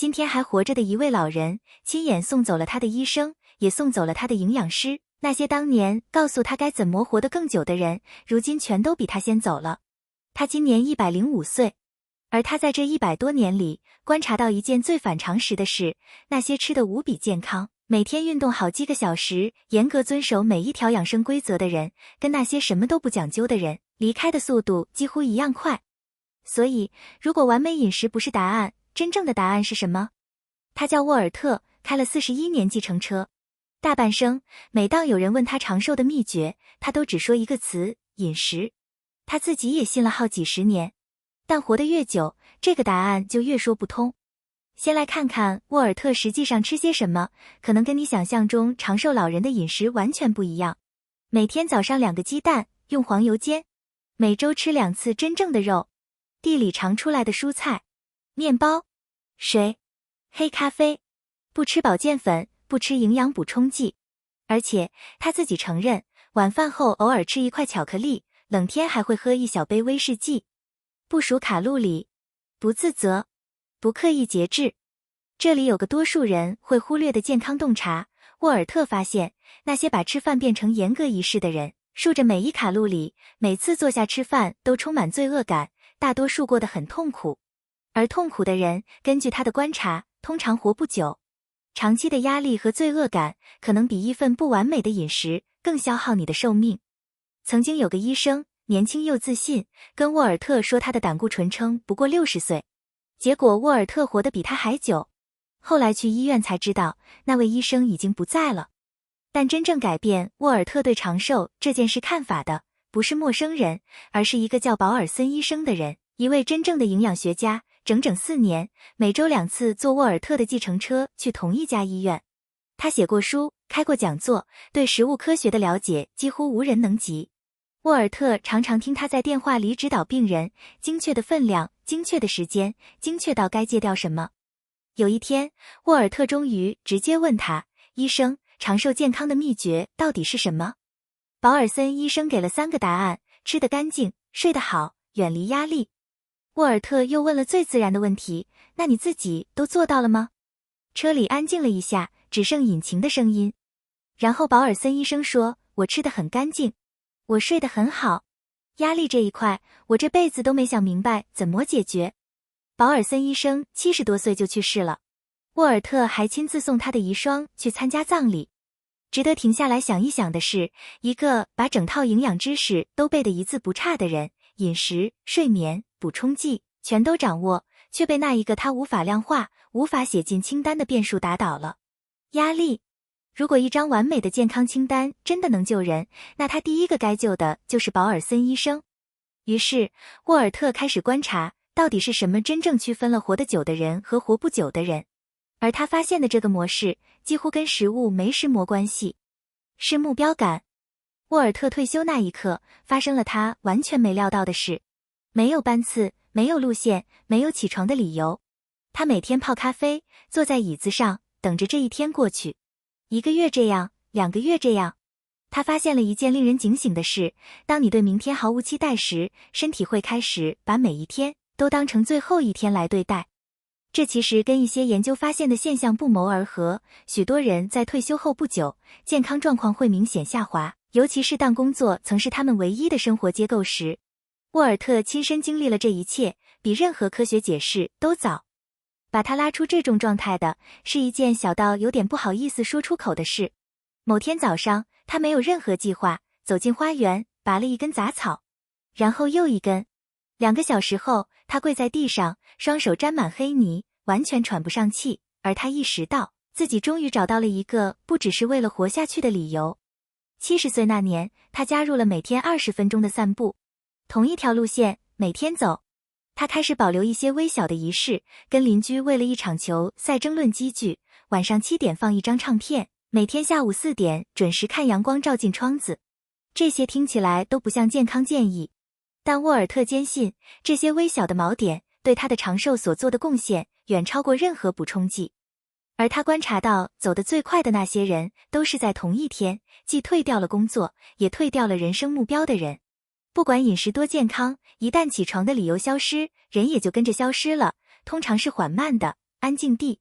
今天还活着的一位老人，亲眼送走了他的医生，也送走了他的营养师。那些当年告诉他该怎么活得更久的人，如今全都比他先走了。他今年105岁，而他在这100多年里，观察到一件最反常识的事：那些吃得无比健康，每天运动好几个小时，严格遵守每一条养生规则的人，跟那些什么都不讲究的人，离开的速度几乎一样快。所以，如果完美饮食不是答案，真正的答案是什么？他叫沃尔特，开了41年计程车。大半生，每当有人问他长寿的秘诀，他都只说一个词：饮食。他自己也信了好几十年，但活得越久，这个答案就越说不通。先来看看沃尔特实际上吃些什么，可能跟你想象中长寿老人的饮食完全不一样。每天早上2个鸡蛋，用黄油煎；每周吃2次真正的肉；地里长出来的蔬菜；面包、水、黑咖啡；不吃保健粉，不吃营养补充剂。而且他自己承认，晚饭后偶尔吃1块巧克力，冷天还会喝1小杯威士忌。不数卡路里，不自责，不刻意节制。这里有个多数人会忽略的健康洞察。沃尔特发现，那些把吃饭变成严格仪式的人，数着每一卡路里，每次坐下吃饭都充满罪恶感，大多数过得很痛苦。而痛苦的人，根据他的观察，通常活不久。长期的压力和罪恶感，可能比一份不完美的饮食更消耗你的寿命。曾经有个医生，年轻又自信，跟沃尔特说他的胆固醇称不过60岁。结果沃尔特活得比他还久。后来去医院才知道，那位医生已经不在了。但真正改变沃尔特对长寿这件事看法的，不是陌生人，而是一个叫保尔森医生的人，一位真正的营养学家。整整4年，每周2次坐沃尔特的计程车去同一家医院。他写过书，开过讲座，对食物科学的了解几乎无人能及。沃尔特常常听他在电话里指导病人，精确的分量，精确的时间，精确到该戒掉什么。有一天，沃尔特终于直接问他：医生，长寿健康的秘诀到底是什么？保尔森医生给了3个答案：吃得干净，睡得好，远离压力。沃尔特又问了最自然的问题：那你自己都做到了吗？车里安静了一下，只剩引擎的声音。然后保尔森医生说：我吃得很干净，我睡得很好，压力这一块，我这辈子都没想明白怎么解决。保尔森医生70多岁就去世了，沃尔特还亲自送他的遗孀去参加葬礼。值得停下来想一想的是，一个把整套营养知识都背得一字不差的人，饮食、睡眠、补充剂全都掌握，却被那一个他无法量化、无法写进清单的变数打倒了。压力。如果一张完美的健康清单真的能救人，那他第一个该救的就是保尔森医生。于是，沃尔特开始观察，到底是什么真正区分了活得久的人和活不久的人。而他发现的这个模式，几乎跟食物没什么关系，是目标感。沃尔特退休那一刻，发生了他完全没料到的事。没有班次，没有路线，没有起床的理由。他每天泡咖啡，坐在椅子上，等着这一天过去。1个月这样，2个月这样。他发现了一件令人警醒的事：当你对明天毫无期待时，身体会开始把每一天都当成最后一天来对待。这其实跟一些研究发现的现象不谋而合，许多人在退休后不久，健康状况会明显下滑，尤其是当工作曾是他们唯一的生活结构时。沃尔特亲身经历了这一切，比任何科学解释都早。把他拉出这种状态的，是一件小到有点不好意思说出口的事。某天早上，他没有任何计划，走进花园，拔了一根杂草，然后又一根。2个小时后，他跪在地上，双手沾满黑泥，完全喘不上气，而他意识到，自己终于找到了一个不只是为了活下去的理由。70岁那年，他加入了每天20分钟的散步，同一条路线，每天走。他开始保留一些微小的仪式，跟邻居为了一场球赛争论积聚，晚上7点放一张唱片，每天下午4点准时看阳光照进窗子。这些听起来都不像健康建议，但沃尔特坚信，这些微小的锚点对他的长寿所做的贡献远超过任何补充剂。而他观察到，走得最快的那些人，都是在同一天，既退掉了工作，也退掉了人生目标的人。不管饮食多健康，一旦起床的理由消失，人也就跟着消失了，通常是缓慢的，安静地。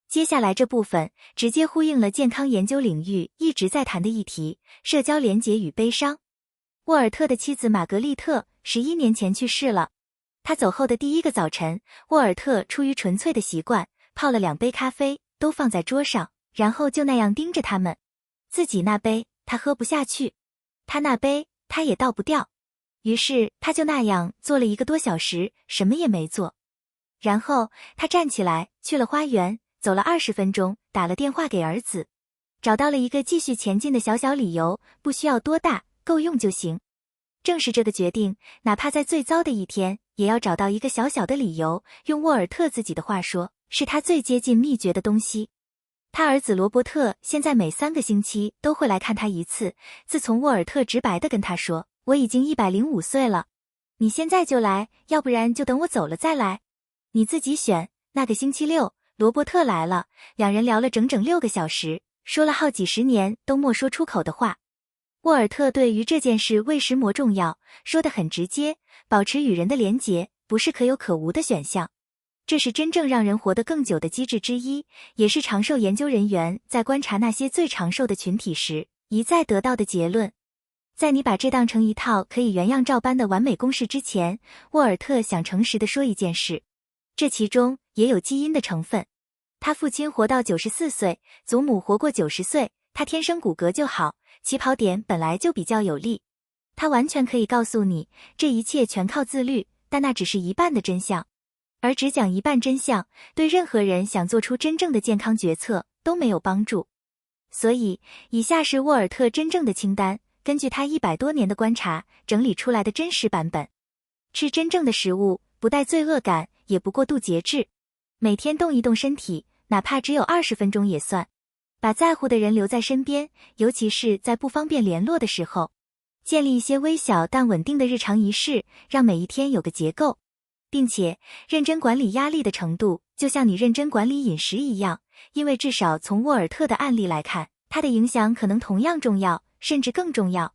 接下来这部分直接呼应了健康研究领域一直在谈的议题：社交连结与悲伤。沃尔特的妻子玛格丽特11年前去世了。他走后的第一个早晨，沃尔特出于纯粹的习惯，泡了2杯咖啡，都放在桌上，然后就那样盯着他们。自己那杯他喝不下去，他那杯他也倒不掉。于是他就那样坐了1个多小时，什么也没做。然后他站起来去了花园，走了20分钟，打了电话给儿子，找到了一个继续前进的小小理由，不需要多大，够用就行。正是这个决定，哪怕在最糟的一天，也要找到一个小小的理由，用沃尔特自己的话说，是他最接近秘诀的东西。他儿子罗伯特现在每3个星期都会来看他一次，自从沃尔特直白地跟他说，我已经105岁了，你现在就来，要不然就等我走了再来。你自己选。那个星期六，罗伯特来了，2人聊了整整6个小时，说了好几十年都没说出口的话。沃尔特对于这件事为什么重要，说得很直接，保持与人的连结，不是可有可无的选项。这是真正让人活得更久的机制之一，也是长寿研究人员在观察那些最长寿的群体时，一再得到的结论。在你把这当成一套可以原样照搬的完美公式之前，沃尔特想诚实地说一件事，这其中也有基因的成分。他父亲活到94岁，祖母活过90岁，他天生骨骼就好，起跑点本来就比较有利。他完全可以告诉你，这一切全靠自律，但那只是一半的真相。而只讲一半真相，对任何人想做出真正的健康决策都没有帮助。所以，以下是沃尔特真正的清单，根据他100多年的观察整理出来的真实版本。吃真正的食物，不带罪恶感，也不过度节制。每天动一动身体，哪怕只有20分钟也算。把在乎的人留在身边，尤其是在不方便联络的时候。建立一些微小但稳定的日常仪式，让每一天有个结构。并且认真管理压力的程度，就像你认真管理饮食一样，因为至少从沃尔特的案例来看，它的影响可能同样重要，甚至更重要。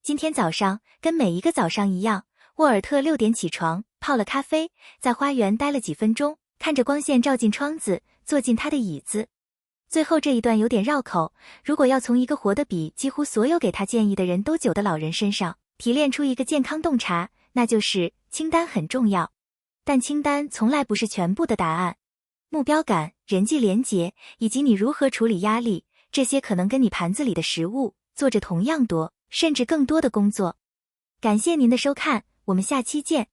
今天早上跟每一个早上一样，沃尔特6点起床，泡了咖啡，在花园待了几分钟，看着光线照进窗子，坐进他的椅子。最后这一段有点绕口，如果要从一个活得比几乎所有给他建议的人都久的老人身上提炼出一个健康洞察，那就是清单很重要。但清单从来不是全部的答案。目标感、人际连结，以及你如何处理压力，这些可能跟你盘子里的食物做着同样多，甚至更多的工作。感谢您的收看，我们下期见。